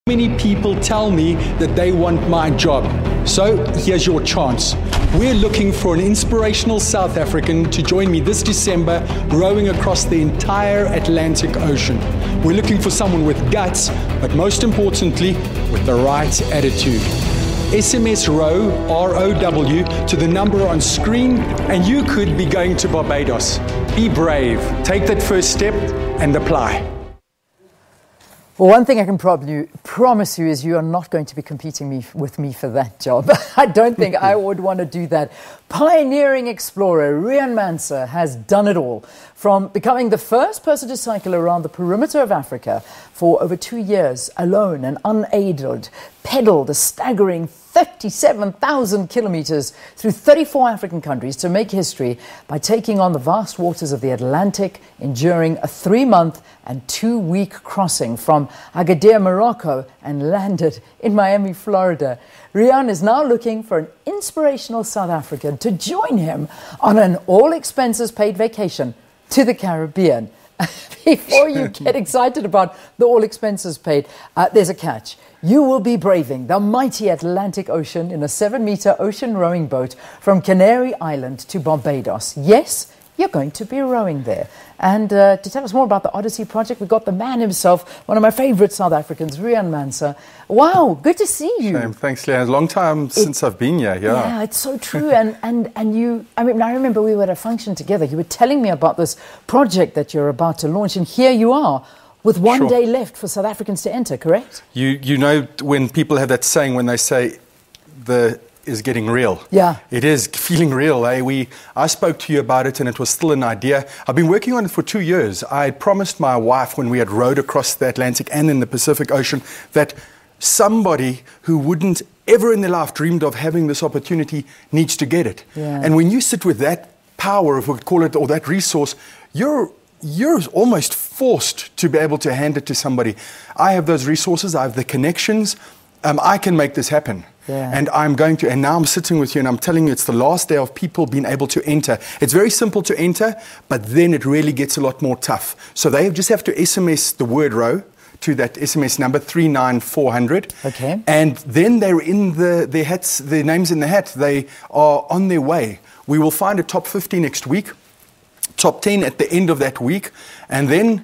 Many people tell me that they want my job. So here's your chance. We're looking for an inspirational South African to join me this December rowing across the entire Atlantic Ocean. We're looking for someone with guts, but most importantly, with the right attitude. SMS ROW, R-O-W, to the number on screen, and you could be going to Barbados. Be brave, take that first step and apply. Well, one thing I can promise you is you are not going to be competing with me for that job. I don't think I would want to do that. Pioneering explorer Riaan Manser has done it all, from becoming the first person to cycle around the perimeter of Africa for over 2 years alone and unaided, pedaled a staggering 37,000 kilometers through 34 African countries to make history by taking on the vast waters of the Atlantic, enduring a 3-month and 2-week crossing from Agadir, Morocco, and landed in Miami, Florida. Riaan is now looking for an inspirational South African to join him on an all-expenses-paid vacation to the Caribbean. Before you get excited about the all-expenses-paid, there's a catch. You will be braving the mighty Atlantic Ocean in a 7-meter ocean rowing boat from Canary Islands to Barbados. Yes, you're going to be rowing there. And to tell us more about the Odyssey Project, we've got the man himself, one of my favorite South Africans, Riaan Manser. Wow, good to see you. Shame. Thanks, Leanne. It's a long time since I've been here. Yeah, it's so true. and you, I mean, I remember we were at a function together. You were telling me about this project that you're about to launch, and here you are, with one day left for South Africans to enter, correct? You know when people have that saying when they say the is getting real. Yeah. It is feeling real. I spoke to you about it and it was still an idea. I've been working on it for 2 years. I promised my wife when we had rowed across the Atlantic and in the Pacific Ocean that somebody who wouldn't ever in their life dreamed of having this opportunity needs to get it. Yeah. And when you sit with that power, if we could call it, or that resource, you're almost forced to be able to hand it to somebody. I have those resources, I have the connections, I can make this happen. Yeah. And I'm going to, and now I'm sitting with you and I'm telling you it's the last day of people being able to enter. It's very simple to enter, but then it really gets a lot more tough. So they just have to SMS the word row to that SMS number 39400. Okay. And then they're in their hats, their names in the hat. They are on their way. We will find a top 50 next week. Top 10 at the end of that week, and then,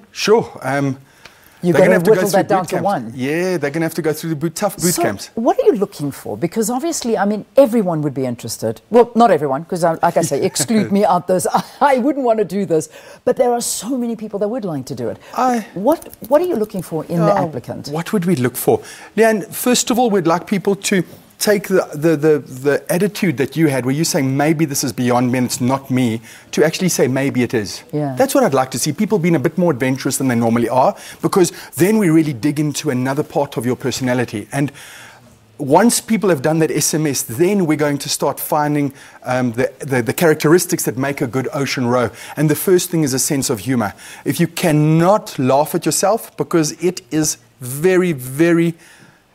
you're going to have to whittle that down to one. Yeah, they're going to have to go through the tough boot camps. What are you looking for? Because obviously, I mean, everyone would be interested. Well, not everyone, because like I say, exclude me out this. I wouldn't want to do this. But there are so many people that would like to do it. What are you looking for in the applicant? What would we look for? Leanne, first of all, we'd like people to take the attitude that you had where you're saying maybe this is beyond me and it's not me, to actually say maybe it is. Yeah. That's what I'd like to see. People being a bit more adventurous than they normally are, because then we really dig into another part of your personality. And once people have done that SMS, then we're going to start finding the characteristics that make a good ocean row. And the first thing is a sense of humor. If you cannot laugh at yourself, because it is very, very...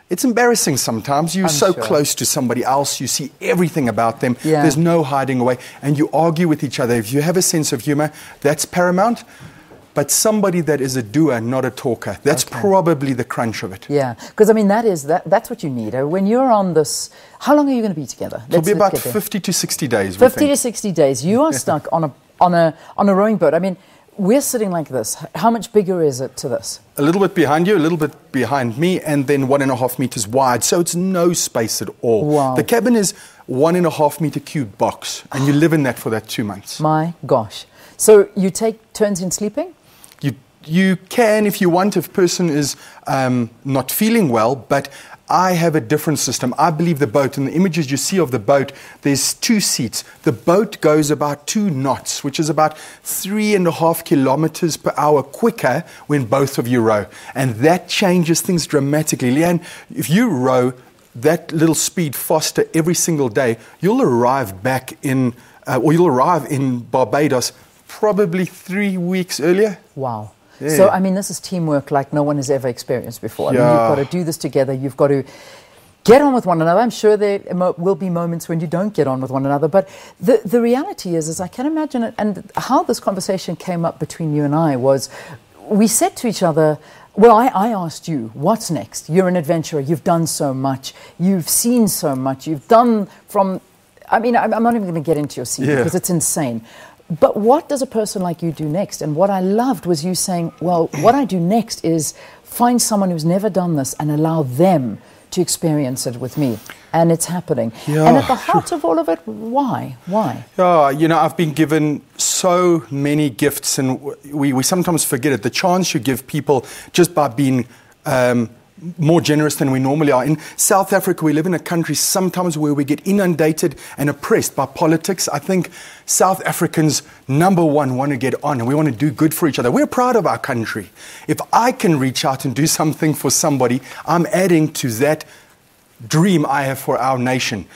It's embarrassing sometimes. You're so close to somebody else. You see everything about them. Yeah. There's no hiding away. And you argue with each other. If you have a sense of humor, that's paramount. But somebody that is a doer, not a talker, that's probably the crunch of it. Yeah, because I mean, that's what you need. When you're on this, how long are you going to be together? It'll be about 50 to 60 days. 50 to 60 days. You are stuck on a rowing boat. I mean, we're sitting like this. How much bigger is it to this? A little bit behind you, a little bit behind me, and then 1.5 meters wide. So it's no space at all. Wow. The cabin is 1.5 meter cube box, and you live in that for that 2 months. My gosh. So you take turns in sleeping? You can if you want, if a person is not feeling well, but I have a different system. I believe the boat, in the images you see of the boat, there's 2 seats. The boat goes about 2 knots, which is about 3.5 kilometers per hour quicker when both of you row. And that changes things dramatically. Leanne, if you row that little speed faster every single day, you'll arrive back in, or you'll arrive in Barbados probably 3 weeks earlier. Wow. Yeah. So, I mean, this is teamwork like no one has ever experienced before. I mean, you've got to do this together. You've got to get on with one another. I'm sure there will be moments when you don't get on with one another. But the reality is I can imagine it. And how this conversation came up between you and I was, we said to each other, Well, I asked you, what's next? You're an adventurer. You've done so much. You've seen so much. You've done from... I mean, I'm not even going to get into your CV because it's insane. But what does a person like you do next? And what I loved was you saying, well, what I do next is find someone who's never done this and allow them to experience it with me. And it's happening. Yeah, and at the heart of all of it, why? Why? Yeah, you know, I've been given so many gifts, and we sometimes forget it. The chance you give people just by being more generous than we normally are. In South Africa, we live in a country sometimes where we get inundated and oppressed by politics. I think South Africans, number one, want to get on, and we want to do good for each other. We're proud of our country. If I can reach out and do something for somebody, I'm adding to that dream I have for our nation.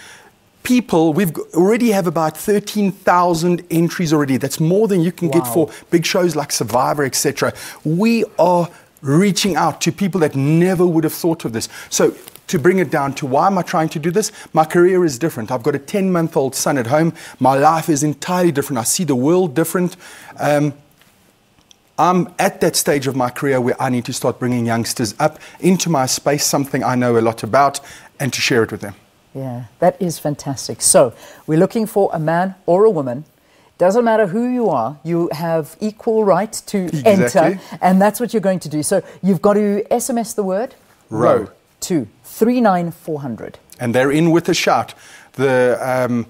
People, we've already have about 13,000 entries already. That's more than you can get for big shows like Survivor, etc. We are reaching out to people that never would have thought of this. So to bring it down to why am I trying to do this? My career is different. I've got a 10-month-old son at home. My life is entirely different. I see the world different. I'm at that stage of my career where I need to start bringing youngsters up into my space, something I know a lot about, and to share it with them. Yeah, that is fantastic. So we're looking for a man or a woman. Doesn't matter who you are, you have equal right to enter, and that's what you're going to do. So you've got to SMS the word ROW to 39400. And they're in with a shout. Everybody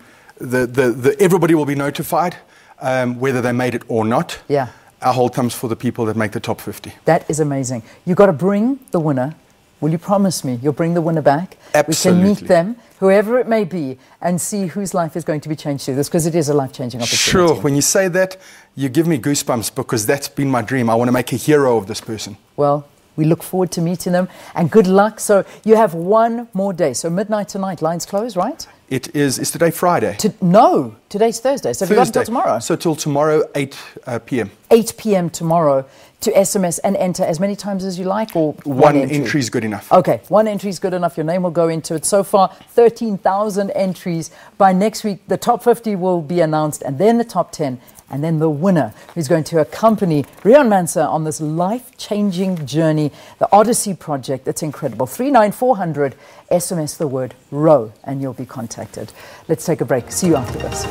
will be notified whether they made it or not. Yeah. Our whole thumbs for the people that make the top 50. That is amazing. You've got to bring the winner. Will you promise me you'll bring the winner back? Absolutely. We can meet them, whoever it may be, and see whose life is going to be changed through this, because it is a life-changing opportunity. Sure. When you say that, you give me goosebumps, because that's been my dream. I want to make a hero of this person. Well, we look forward to meeting them, and good luck. So you have one more day. So midnight tonight, lines close, right? Is today Friday? No, today's Thursday. So you've got until tomorrow. So till tomorrow, 8 p.m. 8 p.m. tomorrow to SMS and enter as many times as you like, or one entry is good enough. Okay, one entry is good enough. Your name will go into it. So far, 13,000 entries. By next week, the top 50 will be announced, and then the top 10, and then the winner, who's going to accompany Riaan Manser on this life-changing journey, the Odyssey Project. It's incredible. 39400, SMS the word ROW, and you'll be contacted. Let's take a break. See you after this.